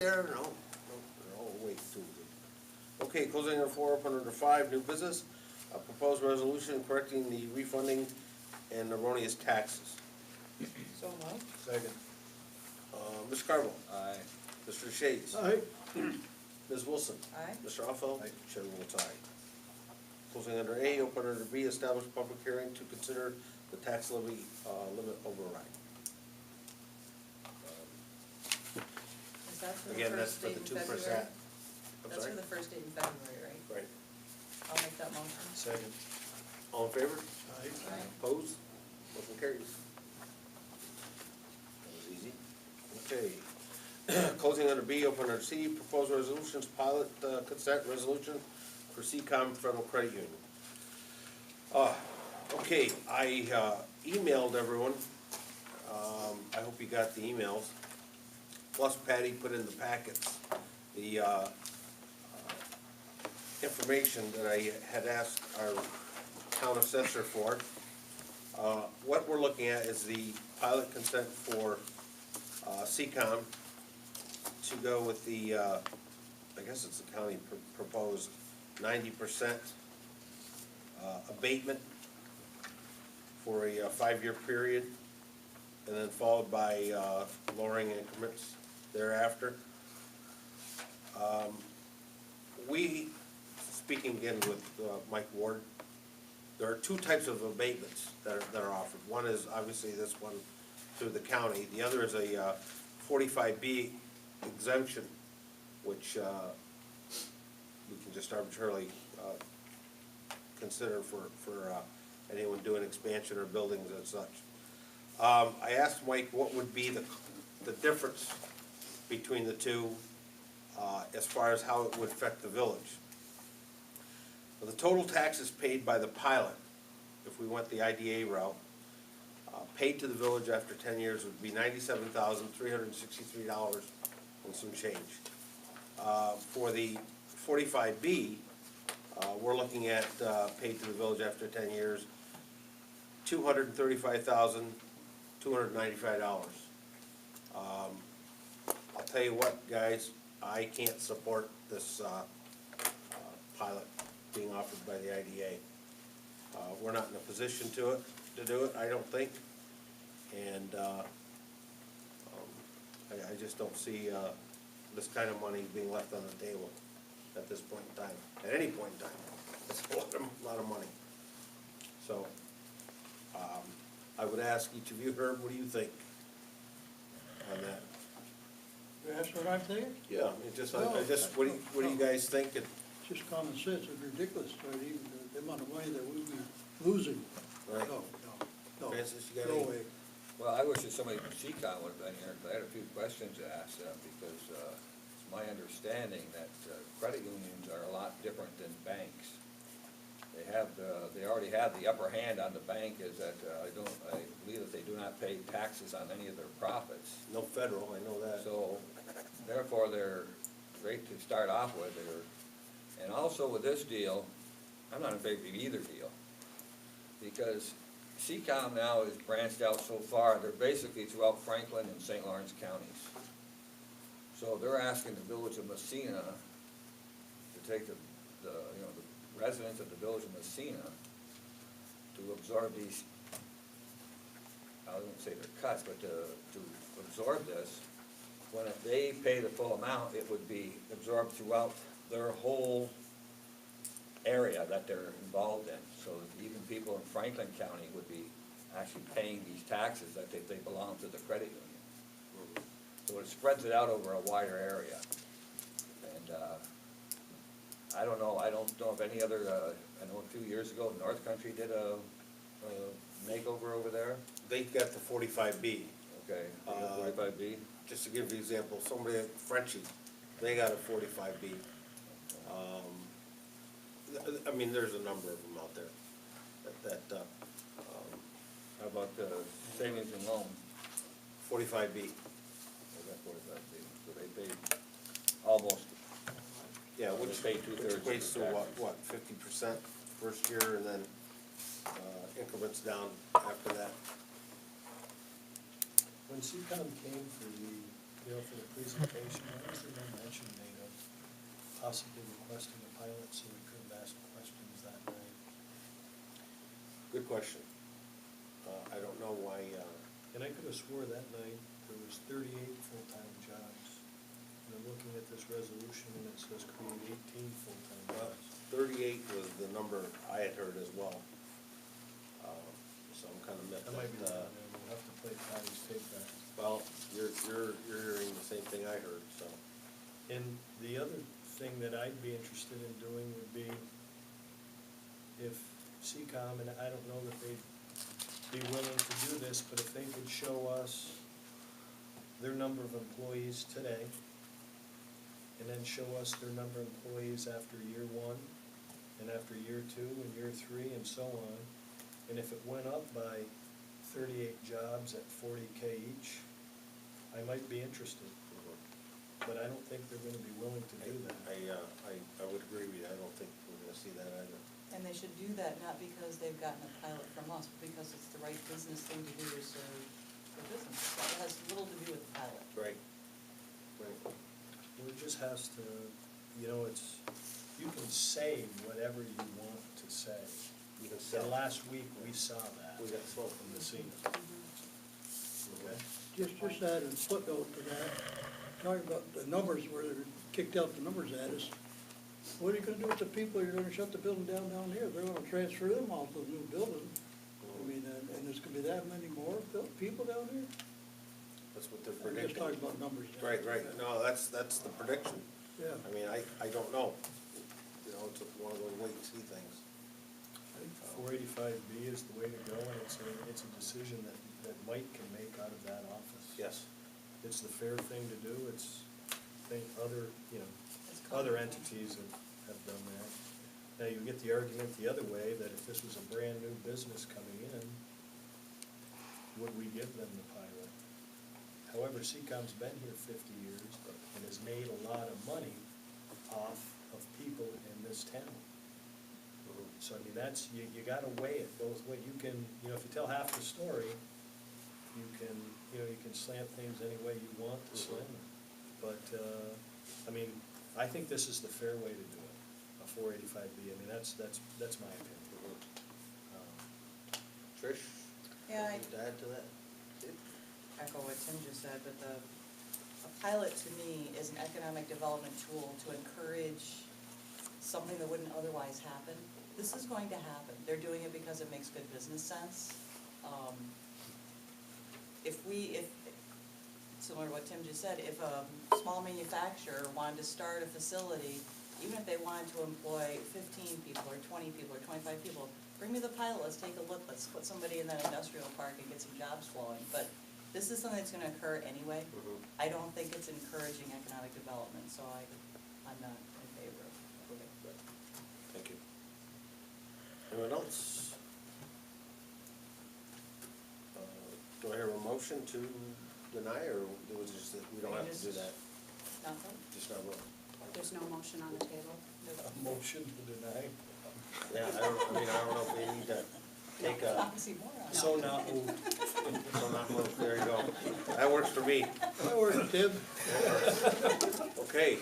There, no, they're all way too good. Okay, closing the floor open under 5, new business, a proposed resolution correcting the refunding and erroneous taxes. So moved. Second. Mr. Carville? Aye. Mr. Shays? Aye. Ms. Wilson? Aye. Mr. Offel? Aye. Chair votes aye. Closing under A, open under B, establish public hearing to consider the tax levy limit override. Is that for the Again, that's first for date the in 2%. February? I'm That's sorry? for the first date in February, right? Right. I'll make that motion. Second. All in favor? Aye. Aye. Opposed? Motion carries. That was easy. Okay. Closing under B, open under C, proposed resolutions, pilot consent resolution for Seacomm Federal Credit Union. Okay, I emailed everyone. I hope you got the emails. Plus Patty put in the packets the information that I had asked our town assessor for. What we're looking at is the pilot consent for Seacomm to go with the, I guess it's the county proposed 90% abatement for a 5-year period, and then followed by lowering increments thereafter. We, speaking again with Mike Ward, there are 2 types of abatements that are offered. One is obviously this one through the county. The other is a 45B exemption, which we can just arbitrarily consider for anyone doing expansion or buildings and such. I asked Mike what would be the difference between the two as far as how it would affect the village. Well, the total taxes paid by the pilot, if we went the IDA route, paid to the village after 10 years would be $97,363 and some change. For the 45B, we're looking at paid to the village after 10 years, $235,295. I'll tell you what, guys, I can't support this pilot being offered by the IDA. We're not in a position to do it, I don't think, and I just don't see this kind of money being left on the table at this point in time, at any point in time. It's a lot of money. So, I would ask each of you, Herb, what do you think on that? That's what I'm thinking. Yeah, what do you guys think? It's just common sense. It's ridiculous, but even the amount of money that we'd be losing. Right. No. Francis, you got No any? way. Well, I wish that somebody from Seacomm would have been here, because I had a few questions to ask them, because it's my understanding that credit unions are a lot different than banks. They already have the upper hand on the bank, is that I believe that they do not pay taxes on any of their profits. No federal, I know that. So, therefore, they're great to start off with. And also with this deal, I'm not in favor of either deal, because Seacomm now is branched out so far, they're basically throughout Franklin and St. Lawrence counties. So they're asking the village of Massena to take the residents of the village of Massena to absorb these, I wouldn't say they're cuts, but to absorb this, when if they pay the full amount, it would be absorbed throughout their whole area that they're involved in. So even people in Franklin County would be actually paying these taxes that they belong to the credit union. So it spreads it out over a wider area. And I don't know if any other, I know a few years ago, North Country did a makeover over there. They've got the 45B. Okay, 45B. Just to give you an example, somebody at Frenchie, they got a 45B. I mean, there's a number of them out there How about the savings and loan? 45B. They got 45B, so they paid almost, Yeah, They which pay 2/3 equates to of the what, 50% first year, and then increments down after that. When Seacomm came for the you know, for the presentation, why was there no mention made of possibly requesting a pilot so we could have asked questions that night? Good question. I don't know why, And I could have swore that night there was 38 full-time jobs. And I'm looking at this resolution and it says create 18 full-time well, jobs. 38 was the number I had heard as well. So I'm kind of That might be miffed wrong, that, man. We'll have to play Patty's tape back. well, you're hearing the same thing I heard, so. And the other thing that I'd be interested in doing would be if Seacomm, and I don't know that they'd be willing to do this, but if they could show us their number of employees today, and then show us their number of employees after year one, and after year two, and year three, and so on, and if it went up by 38 jobs at 40K each, I might be interested. But I don't think they're gonna be willing to do that. I would agree with you, I don't think we're gonna see that either. And they should do that not because they've gotten a pilot from us, but because it's the right business thing to do to serve the business. That has little to do with the pilot. Right. Right. Well, it just has to, you know, it's, you can say whatever you want to say. You can And sell. last week, we saw that We got smoke. from Massena. Okay? Just add a footnote to that, talking about the numbers where they kicked out the numbers at us. What are you gonna do with the people? You're gonna shut the building down here. They're gonna transfer them out to the new building. I mean, and there's gonna be that many more people down here? That's what they're I'm just predicting. talking about numbers. Right, right, no, that's the prediction. Yeah. I mean, I don't know. You know, it's one of those wait and see things. I think 485B is the way to go, and it's a decision that Mike can make out of that office. Yes. It's the fair thing to do. It's, I think, other, you know, It's other comfortable. entities have done that. Now, you get the argument the other way, that if this was a brand-new business coming in, would we give them the pilot? However, Seacomm's been here 50 years and has made a lot of money off of people in this town. So, I mean, that's, you gotta weigh it both ways. You can, you know, if you tell half the story, you can, you know, you can slant things any way you want to slant them. But, I mean, I think this is the fair way to do it, a 485B. I mean, that's my opinion. Trish? Yeah, I anything to add to that? echo what Tim just said, but a pilot to me is an economic development tool to encourage something that wouldn't otherwise happen. This is going to happen. They're doing it because it makes good business sense. If similar to what Tim just said, if a small manufacturer wanted to start a facility, even if they wanted to employ 15 people or 20 people or 25 people, bring me the pilot, let's take a look, let's put somebody in that industrial park and get some jobs flowing. But this is something that's gonna occur anyway. I don't think it's encouraging economic development, so I'm not in favor of it. Thank you. Anyone else? Do I hear a motion to deny, or it was just that we don't have to do that? Not vote? Just not vote? There's no motion on the table. A motion to deny, Yeah, I don't know if we need to take a, Oxymoron. so not moved. so not move, there you go. That works for me. That works, Tim. Okay.